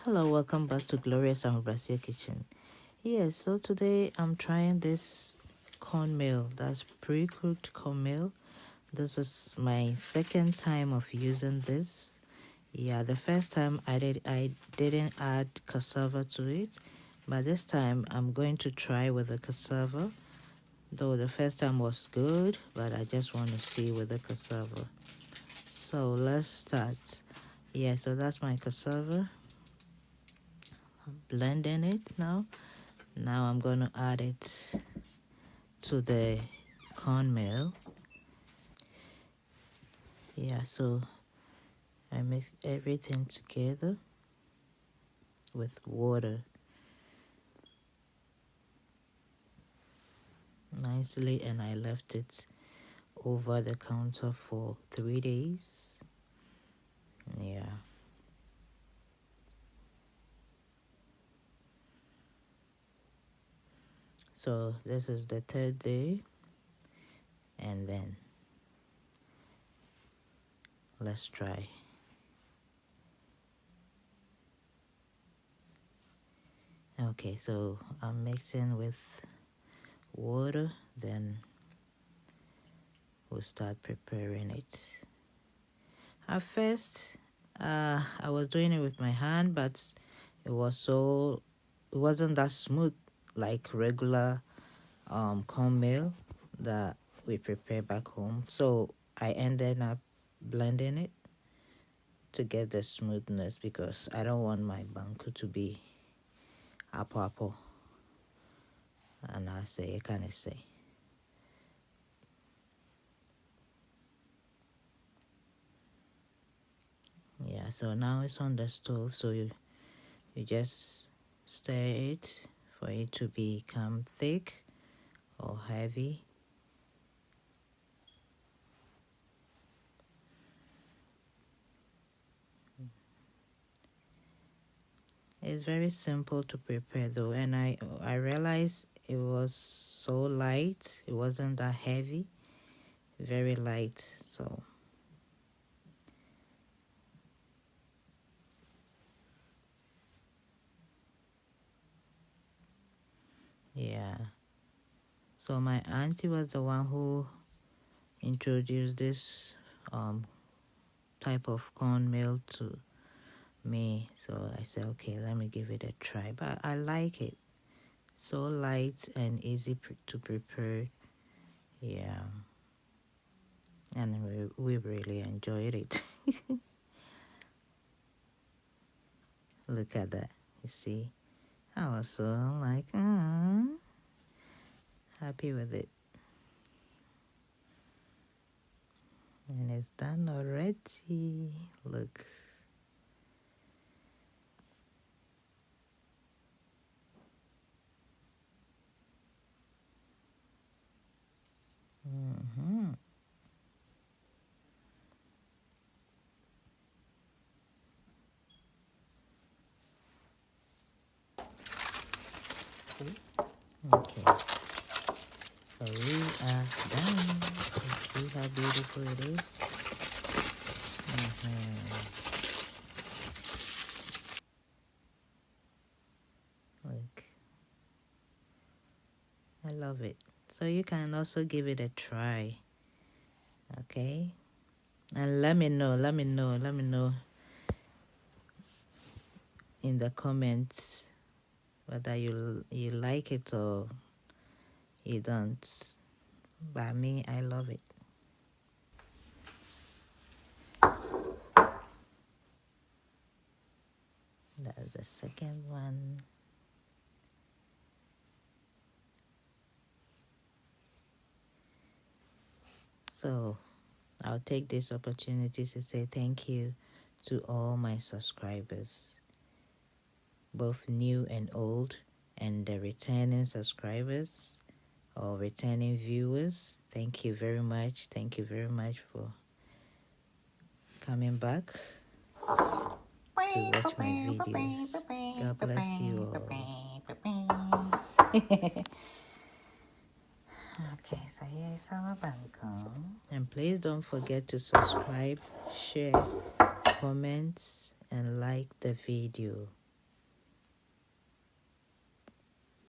Hello, welcome back to Glorious and Brazil Kitchen. Yes, so today I'm trying this cornmeal. That's pre-cooked cornmeal. This is my second time of using this. Yeah, the first time I didn't add cassava to it, but this time I'm going to try with the cassava. Though the first time was good, but I just want to see with the cassava. So let's start. Yeah, so that's my cassava. Blending it now. Now I'm going to add it to the cornmeal. Yeah, so I mix everything together with water nicely, and I left it over the counter for 3 days. Yeah. So this is the third day, and then let's try. Okay, so I'm mixing with water, then we'll start preparing it. At first, I was doing it with my hand, but it wasn't that smooth like regular cornmeal that we prepare back home. So I ended up blending it to get the smoothness because I don't want my banku to be apple. And I kind of say. Yeah, so now it's on the stove, so you just stir it for it to become thick or heavy. It's very simple to prepare though, and I realized it was so light. It wasn't that heavy, very light. So yeah. So my auntie was the one who introduced this type of cornmeal to me. So I said, okay, let me give it a try. But I like it. So light and easy to prepare. Yeah. And we really enjoyed it. Look at that. You see? I was so like, happy with it. And it's done already. Look. See? Okay. So we are done. You see how beautiful it is? Look. I love it. So you can also give it a try. Okay? And let me know in the comments whether you like it or you don't. But me, I love it. That's the second one. So I'll take this opportunity to say thank you to all my subscribers, both new and old, and the returning subscribers or returning viewers. Thank you very much. Thank you very much for coming back to watch my videos. God bless you all. Okay, so here is our Banku. And please don't forget to subscribe, share, comment, and like the video.